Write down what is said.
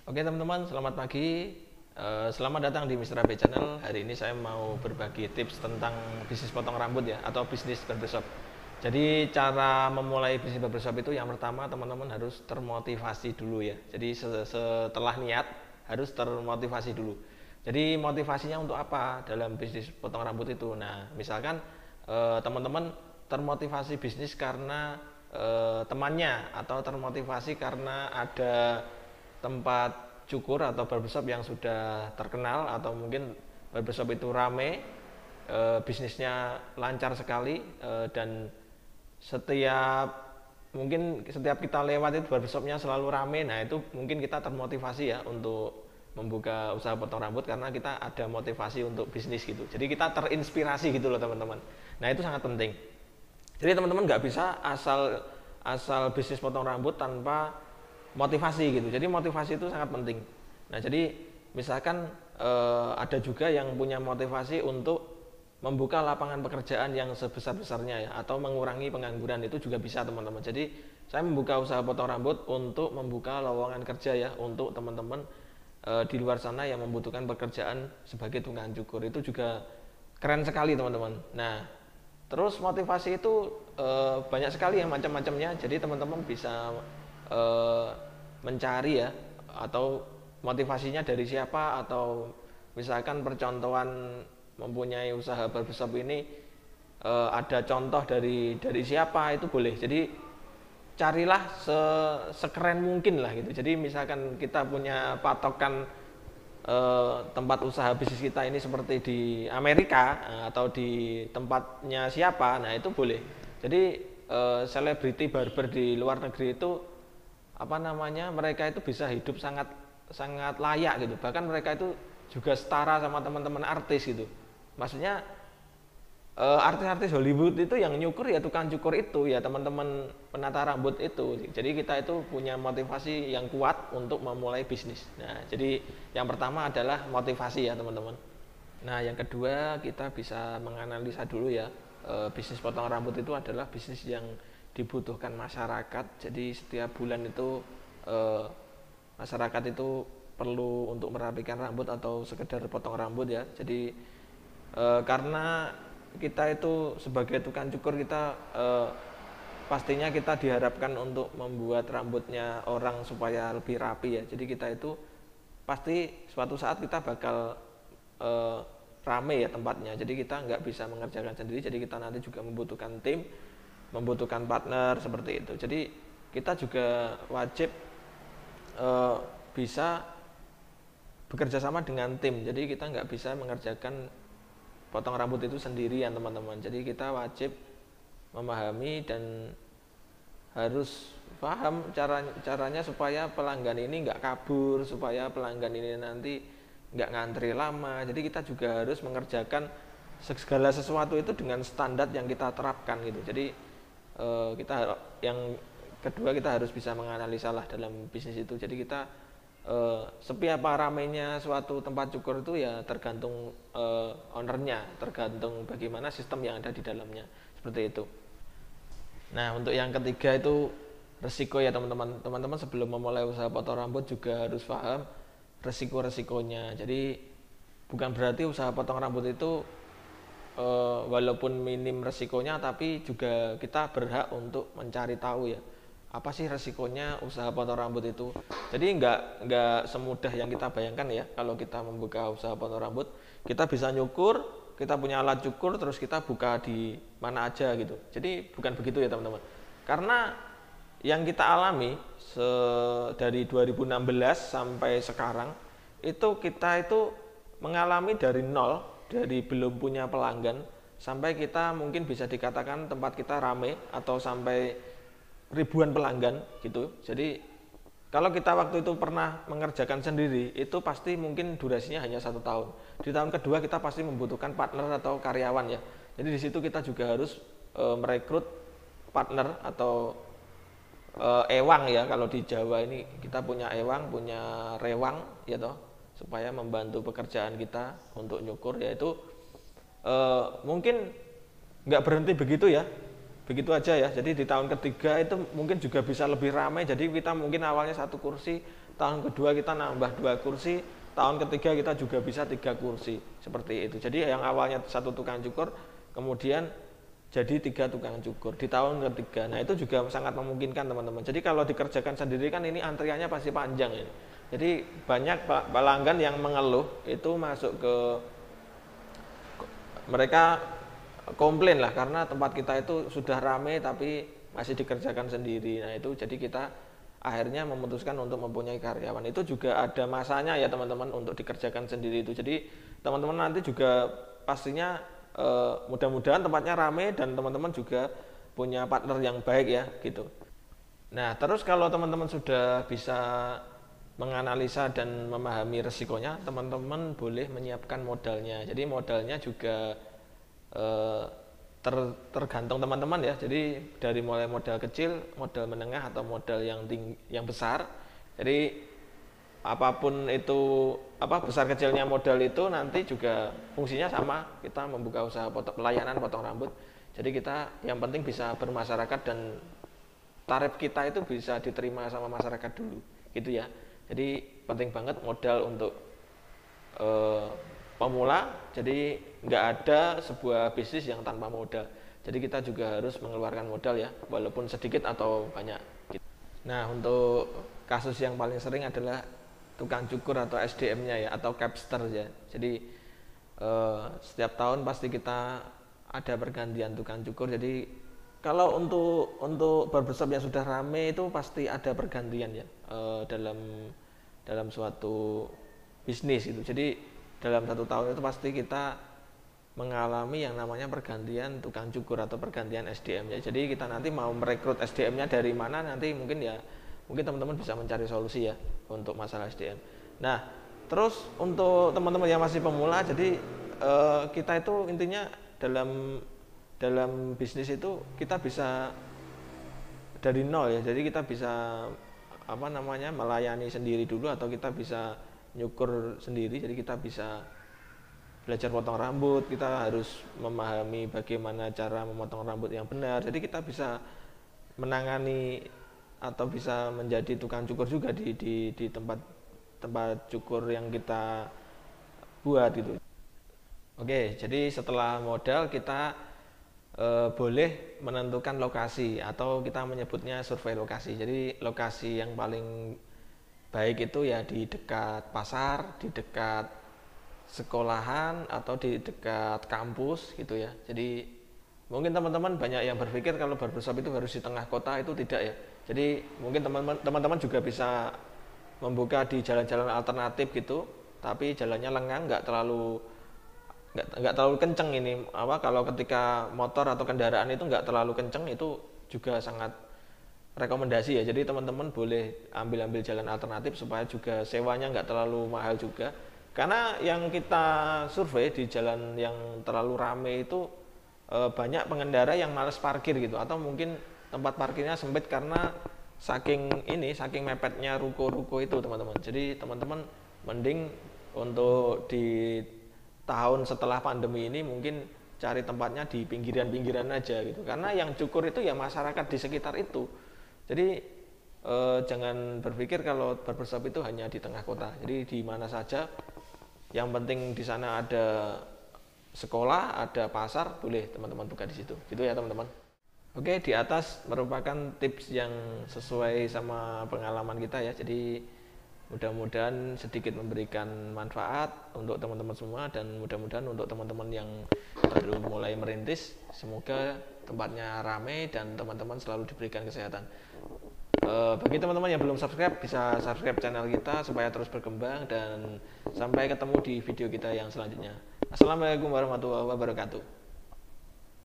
Oke teman-teman, selamat pagi. Selamat datang di Mr. AB Channel. Hari ini saya mau berbagi tips tentang bisnis potong rambut ya, atau bisnis barbershop. Jadi cara memulai bisnis barbershop itu yang pertama teman-teman harus termotivasi dulu ya. Jadi setelah niat harus termotivasi dulu. Jadi motivasinya untuk apa dalam bisnis potong rambut itu? Nah, misalkan teman-teman termotivasi bisnis karena temannya, atau termotivasi karena ada tempat cukur atau barbershop yang sudah terkenal, atau mungkin barbershop itu rame, bisnisnya lancar sekali, dan setiap kita lewat itu barbershopnya selalu rame. Nah itu mungkin kita termotivasi ya untuk membuka usaha potong rambut, karena kita ada motivasi untuk bisnis gitu. Jadi kita terinspirasi gitu loh teman-teman. Nah itu sangat penting. Jadi teman-teman nggak bisa asal bisnis potong rambut tanpa motivasi gitu. Jadi motivasi itu sangat penting. Nah jadi misalkan ada juga yang punya motivasi untuk membuka lapangan pekerjaan yang sebesar-besarnya ya, atau mengurangi pengangguran, itu juga bisa teman-teman. Jadi saya membuka usaha potong rambut untuk membuka lowongan kerja ya, untuk teman-teman di luar sana yang membutuhkan pekerjaan sebagai tukang cukur. Itu juga keren sekali teman-teman. Nah terus motivasi itu banyak sekali yang macam-macamnya. Jadi teman-teman bisa mencari ya, atau motivasinya dari siapa, atau misalkan percontohan mempunyai usaha barbershop ini ada contoh dari siapa, itu boleh. Jadi carilah sekeren mungkin lah gitu. Jadi misalkan kita punya patokan tempat usaha bisnis kita ini seperti di Amerika atau di tempatnya siapa, nah itu boleh. Jadi selebriti barber di luar negeri itu mereka itu bisa hidup sangat sangat layak gitu. Bahkan mereka itu juga setara sama teman-teman artis gitu. Maksudnya artis-artis Hollywood itu yang nyukur ya tukang cukur itu ya, teman-teman penata rambut itu. Jadi kita itu punya motivasi yang kuat untuk memulai bisnis. Nah jadi yang pertama adalah motivasi ya teman-teman. Nah yang kedua, kita bisa menganalisa dulu ya, bisnis potong rambut itu adalah bisnis yang dibutuhkan masyarakat. Jadi setiap bulan itu masyarakat itu perlu untuk merapikan rambut atau sekedar potong rambut ya. Jadi karena kita itu sebagai tukang cukur, kita pastinya kita diharapkan untuk membuat rambutnya orang supaya lebih rapi ya. Jadi kita itu pasti suatu saat kita bakal rame ya tempatnya. Jadi kita nggak bisa mengerjakan sendiri. Jadi kita nanti juga membutuhkan tim, membutuhkan partner seperti itu. Jadi kita juga wajib bisa bekerja sama dengan tim. Jadi kita nggak bisa mengerjakan potong rambut itu sendirian teman-teman. Jadi kita wajib memahami dan harus paham caranya supaya pelanggan ini nggak kabur, supaya pelanggan ini nanti nggak ngantri lama. Jadi kita juga harus mengerjakan segala sesuatu itu dengan standar yang kita terapkan gitu. Jadi yang kedua, kita harus bisa menganalisa lah dalam bisnis itu. Jadi kita sepi apa ramainya suatu tempat cukur itu ya tergantung ownernya, tergantung bagaimana sistem yang ada di dalamnya, seperti itu. Nah untuk yang ketiga itu resiko ya teman-teman. Teman-teman sebelum memulai usaha potong rambut juga harus paham resiko-resikonya. Jadi bukan berarti usaha potong rambut itu walaupun minim resikonya, tapi juga kita berhak untuk mencari tahu ya, apa sih resikonya usaha potong rambut itu. Jadi nggak semudah yang kita bayangkan ya. Kalau kita membuka usaha potong rambut, kita bisa nyukur, kita punya alat cukur, terus kita buka di mana aja gitu. Jadi bukan begitu ya teman-teman. Karena yang kita alami dari 2016 sampai sekarang itu, kita itu mengalami dari nol, dari belum punya pelanggan sampai kita mungkin bisa dikatakan tempat kita rame atau sampai ribuan pelanggan gitu. Jadi kalau kita waktu itu pernah mengerjakan sendiri, itu pasti mungkin durasinya hanya 1 tahun. Di tahun kedua kita pasti membutuhkan partner atau karyawan ya. Jadi di situ kita juga harus merekrut partner atau ewang ya. Kalau di Jawa ini kita punya ewang, punya rewang ya toh, supaya membantu pekerjaan kita untuk nyukur. Yaitu mungkin nggak berhenti begitu ya. begitu aja ya. Jadi di tahun ketiga itu mungkin juga bisa lebih ramai. Jadi kita mungkin awalnya 1 kursi, tahun kedua kita nambah 2 kursi, tahun ketiga kita juga bisa 3 kursi seperti itu. Jadi yang awalnya 1 tukang cukur kemudian jadi 3 tukang cukur di tahun ketiga. Nah itu juga sangat memungkinkan teman-teman. Jadi kalau dikerjakan sendiri kan ini antriannya pasti panjang ini. Jadi banyak pelanggan yang mengeluh itu masuk ke mereka komplain lah karena tempat kita itu sudah ramai tapi masih dikerjakan sendiri. Nah itu jadi kita akhirnya memutuskan untuk mempunyai karyawan. Itu juga ada masanya ya teman-teman untuk dikerjakan sendiri itu. Jadi teman-teman nanti juga pastinya mudah-mudahan tempatnya ramai dan teman-teman juga punya partner yang baik ya gitu. Nah terus kalau teman-teman sudah bisa menganalisa dan memahami resikonya, teman-teman boleh menyiapkan modalnya. Jadi modalnya juga tergantung teman-teman ya. Jadi dari mulai modal kecil, modal menengah atau modal yang besar. Jadi apapun itu besar kecilnya modal itu nanti juga fungsinya sama. Kita membuka usaha pelayanan potong rambut. Jadi kita yang penting bisa bermasyarakat dan tarif kita itu bisa diterima sama masyarakat dulu gitu ya. Jadi penting banget modal untuk pemula. Jadi nggak ada sebuah bisnis yang tanpa modal. Jadi kita juga harus mengeluarkan modal ya, walaupun sedikit atau banyak. Nah untuk kasus yang paling sering adalah tukang cukur atau SDM-nya ya, atau capster ya. Jadi setiap tahun pasti kita ada pergantian tukang cukur. Jadi kalau untuk barbershop yang sudah rame itu pasti ada pergantian ya dalam suatu bisnis itu. Jadi dalam 1 tahun itu pasti kita mengalami yang namanya pergantian tukang cukur atau pergantian SDM ya. Jadi kita nanti mau merekrut SDM-nya dari mana nanti mungkin teman-teman bisa mencari solusi ya untuk masalah SDM. Nah, terus untuk teman-teman yang masih pemula, jadi kita itu intinya dalam bisnis itu kita bisa dari nol ya. Jadi kita bisa melayani sendiri dulu atau kita bisa nyukur sendiri. Jadi kita bisa belajar potong rambut, kita harus memahami bagaimana cara memotong rambut yang benar. Jadi kita bisa menangani atau bisa menjadi tukang cukur juga di tempat cukur yang kita buat gitu. Oke, jadi setelah modal kita boleh menentukan lokasi atau kita menyebutnya survei lokasi. Jadi lokasi yang paling baik itu ya di dekat pasar, di dekat sekolahan atau di dekat kampus gitu ya. Jadi mungkin teman-teman banyak yang berpikir kalau barbershop itu harus di tengah kota, itu tidak ya. Jadi mungkin teman-teman juga bisa membuka di jalan-jalan alternatif gitu, tapi jalannya lengang, nggak terlalu kenceng ini. Kalau ketika motor atau kendaraan itu nggak terlalu kenceng, itu juga sangat rekomendasi ya. Jadi teman-teman boleh ambil jalan alternatif supaya juga sewanya nggak terlalu mahal juga. Karena yang kita survei di jalan yang terlalu rame itu banyak pengendara yang malas parkir gitu, atau mungkin tempat parkirnya sempit karena saking mepetnya ruko-ruko itu teman-teman. Jadi teman-teman mending untuk di tahun setelah pandemi ini mungkin cari tempatnya di pinggiran-pinggiran aja gitu. Karena yang cukur itu ya masyarakat di sekitar itu. Jadi jangan berpikir kalau barbershop itu hanya di tengah kota. Jadi di mana saja. Yang penting di sana ada sekolah, ada pasar, boleh teman-teman buka di situ. Gitu ya teman-teman. Oke, di atas merupakan tips yang sesuai sama pengalaman kita ya. Jadi mudah-mudahan sedikit memberikan manfaat untuk teman-teman semua, dan mudah-mudahan untuk teman-teman yang baru mulai merintis, semoga tempatnya ramai dan teman-teman selalu diberikan kesehatan. Bagi teman-teman yang belum subscribe, bisa subscribe channel kita supaya terus berkembang, dan sampai ketemu di video kita yang selanjutnya. Assalamualaikum warahmatullahi wabarakatuh.